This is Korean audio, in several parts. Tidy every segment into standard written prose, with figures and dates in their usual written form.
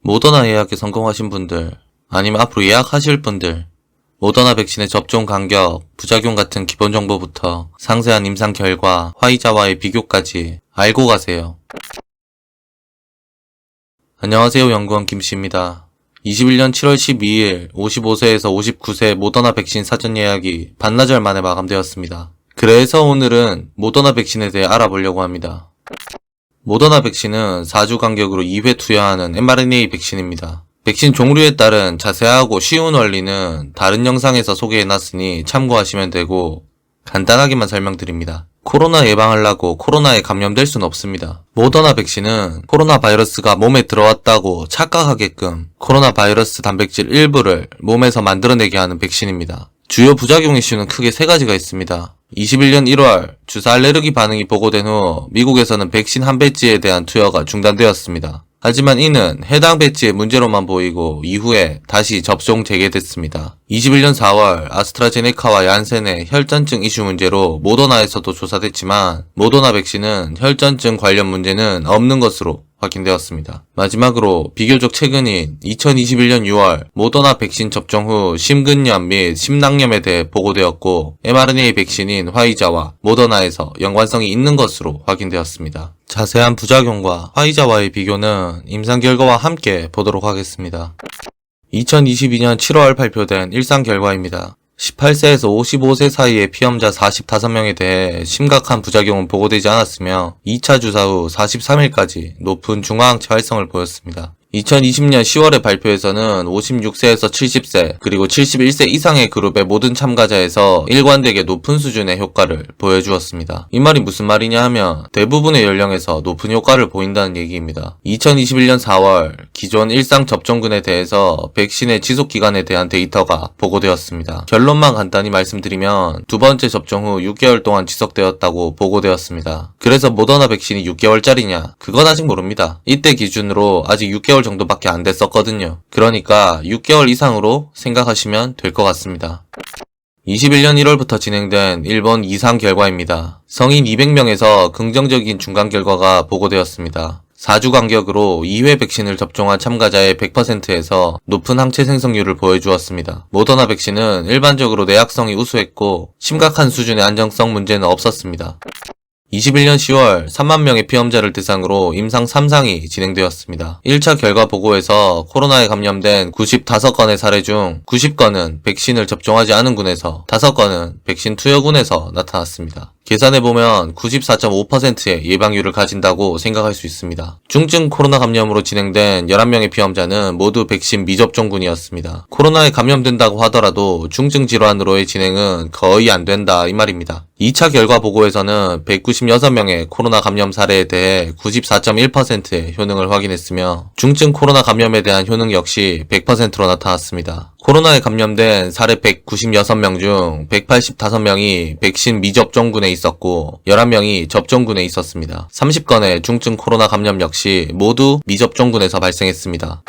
모더나 예약에 성공하신 분들, 아니면 앞으로 예약하실 분들, 모더나 백신의 접종 간격, 부작용 같은 기본 정보부터 상세한 임상 결과, 화이자와의 비교까지 알고 가세요. 안녕하세요. 연구원 김씨입니다. 21년 7월 12일 55세에서 59세 모더나 백신 사전 예약이 반나절 만에 마감되었습니다. 그래서 오늘은 모더나 백신에 대해 알아보려고 합니다. 모더나 백신은 4주 간격으로 2회 투여하는 mRNA 백신입니다. 백신 종류에 따른 자세하고 쉬운 원리는 다른 영상에서 소개해놨으니 참고하시면 되고 간단하게만 설명드립니다. 코로나 예방하려고 코로나에 감염될 수는 없습니다. 모더나 백신은 코로나 바이러스가 몸에 들어왔다고 착각하게끔 코로나 바이러스 단백질 일부를 몸에서 만들어내게 하는 백신입니다. 주요 부작용 이슈는 크게 3가지가 있습니다. 21년 1월 주사 알레르기 반응이 보고된 후 미국에서는 백신 한 배지에 대한 투여가 중단되었습니다. 하지만 이는 해당 배지의 문제로만 보이고 이후에 다시 접종 재개됐습니다. 21년 4월 아스트라제네카와 얀센의 혈전증 이슈 문제로 모더나에서도 조사됐지만 모더나 백신은 혈전증 관련 문제는 없는 것으로 확인되었습니다. 마지막으로 비교적 최근인 2021년 6월 모더나 백신 접종 후 심근염 및 심낭염에 대해 보고되었고 mRNA 백신인 화이자와 모더나에서 연관성이 있는 것으로 확인되었습니다. 자세한 부작용과 화이자와의 비교는 임상 결과와 함께 보도록 하겠습니다. 2022년 7월 발표된 일상 결과입니다. 18세에서 55세 사이의 피험자 45명에 대해 심각한 부작용은 보고되지 않았으며 2차 주사 후 43일까지 높은 중화항체 활성을 보였습니다. 2020년 10월의 발표에서는 56세에서 70세 그리고 71세 이상의 그룹의 모든 참가자에서 일관되게 높은 수준의 효과를 보여주었습니다. 이 말이 무슨 말이냐 하면 대부분의 연령에서 높은 효과를 보인다는 얘기입니다. 2021년 4월 기존 일상 접종군에 대해서 백신의 지속기간에 대한 데이터가 보고되었습니다. 결론만 간단히 말씀드리면 두 번째 접종 후 6개월 동안 지속되었다고 보고되었습니다. 그래서 모더나 백신이 6개월짜리냐? 그건 아직 모릅니다. 이때 기준으로 아직 6개월 정도밖에 안 됐었거든요. 그러니까 6개월 이상으로 생각하시면 될 것 같습니다. 21년 1월부터 진행된 일본 이상 결과입니다. 성인 200명에서 긍정적인 중간 결과가 보고되었습니다. 4주 간격으로 2회 백신을 접종한 참가자의 100%에서 높은 항체 생성률을 보여주었습니다. 모더나 백신은 일반적으로 내약성이 우수했고 심각한 수준의 안정성 문제는 없었습니다. 21년 10월 3만 명의 피험자를 대상으로 임상 3상이 진행되었습니다. 1차 결과 보고에서 코로나에 감염된 95건의 사례 중 90건은 백신을 접종하지 않은 군에서 5건은 백신 투여군에서 나타났습니다. 계산해보면 94.5%의 예방률을 가진다고 생각할 수 있습니다. 중증 코로나 감염으로 진행된 11명의 피험자는 모두 백신 미접종군이었습니다. 코로나에 감염된다고 하더라도 중증 질환으로의 진행은 거의 안 된다 이 말입니다. 2차 결과 보고에서는 196명의 코로나 감염 사례에 대해 94.1%의 효능을 확인했으며 중증 코로나 감염에 대한 효능 역시 100%로 나타났습니다. 코로나에 감염된 사례 196명 중 185명이 백신 미접종군에 있었고 11명이 접종군에 있었습니다. 30건의 중증 코로나 감염 역시 모두 미접종군에서 발생했습니다.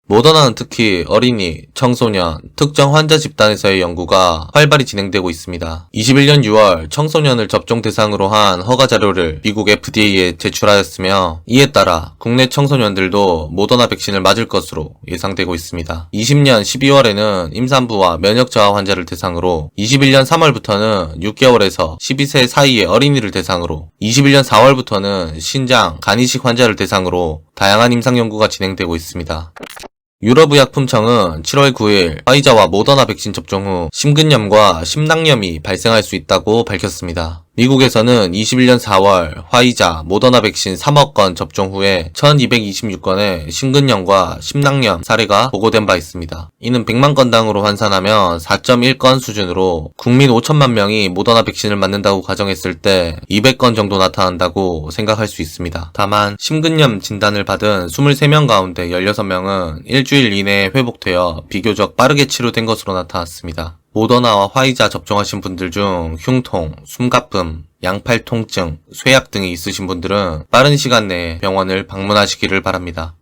모더나는 특히 어린이, 청소년, 특정 환자 집단에서의 연구가 활발히 진행되고 있습니다. 21년 6월 청소년을 접종 대상으로 한 허가 자료를 미국 FDA에 제출하였으며 이에 따라 국내 청소년들도 모더나 백신을 맞을 것으로 예상되고 있습니다. 20년 12월에는 임산부와 면역 저하 환자를 대상으로 21년 3월부터는 6개월에서 12세 사이의 어린이를 대상으로 21년 4월부터는 신장, 간이식 환자를 대상으로 다양한 임상 연구가 진행되고 있습니다. 유럽의약품청은 7월 9일 화이자와 모더나 백신 접종 후 심근염과 심낭염이 발생할 수 있다고 밝혔습니다. 미국에서는 21년 4월 화이자, 모더나 백신 3억 건 접종 후에 1226건의 심근염과 심낭염 사례가 보고된 바 있습니다. 이는 100만 건당으로 환산하면 4.1건 수준으로 국민 5천만 명이 모더나 백신을 맞는다고 가정했을 때 200건 정도 나타난다고 생각할 수 있습니다. 다만 심근염 진단을 받은 23명 가운데 16명은 일주일 이내에 회복되어 비교적 빠르게 치료된 것으로 나타났습니다. 모더나와 화이자 접종하신 분들 중 흉통, 숨가쁨, 양팔 통증, 쇠약 등이 있으신 분들은 빠른 시간 내에 병원을 방문하시기를 바랍니다.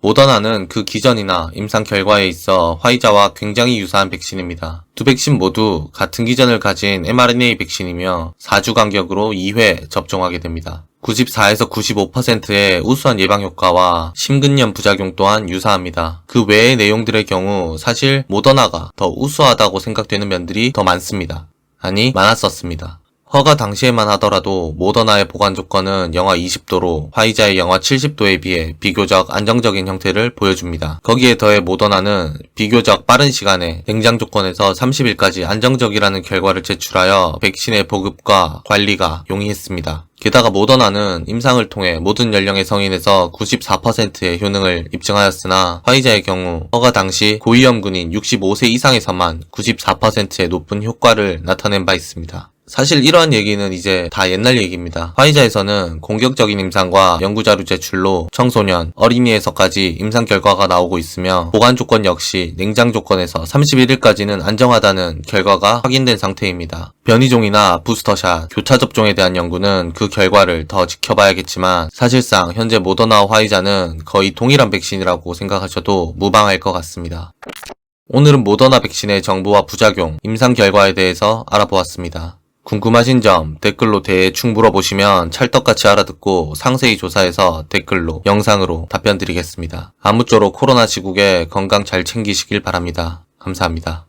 모더나는 그 기전이나 임상 결과에 있어 화이자와 굉장히 유사한 백신입니다. 두 백신 모두 같은 기전을 가진 mRNA 백신이며 4주 간격으로 2회 접종하게 됩니다. 94에서 95%의 우수한 예방 효과와 심근염 부작용 또한 유사합니다. 그 외의 내용들의 경우 사실 모더나가 더 우수하다고 생각되는 면들이 더 많습니다. 아니, 많았었습니다. 허가 당시에만 하더라도 모더나의 보관 조건은 영하 20도로 화이자의 영하 70도에 비해 비교적 안정적인 형태를 보여줍니다. 거기에 더해 모더나는 비교적 빠른 시간에 냉장 조건에서 30일까지 안정적이라는 결과를 제출하여 백신의 보급과 관리가 용이했습니다. 게다가 모더나는 임상을 통해 모든 연령의 성인에서 94%의 효능을 입증하였으나 화이자의 경우 허가 당시 고위험군인 65세 이상에서만 94%의 높은 효과를 나타낸 바 있습니다. 사실 이러한 얘기는 이제 다 옛날 얘기입니다. 화이자에서는 공격적인 임상과 연구자료 제출로 청소년, 어린이에서까지 임상 결과가 나오고 있으며 보관 조건 역시 냉장 조건에서 31일까지는 안정하다는 결과가 확인된 상태입니다. 변이종이나 부스터샷, 교차 접종에 대한 연구는 그 결과를 더 지켜봐야겠지만 사실상 현재 모더나와 화이자는 거의 동일한 백신이라고 생각하셔도 무방할 것 같습니다. 오늘은 모더나 백신의 정보와 부작용, 임상 결과에 대해서 알아보았습니다. 궁금하신 점 댓글로 대충 물어보시면 찰떡같이 알아듣고 상세히 조사해서 댓글로, 영상으로 답변 드리겠습니다. 아무쪼록 코로나 시국에 건강 잘 챙기시길 바랍니다. 감사합니다.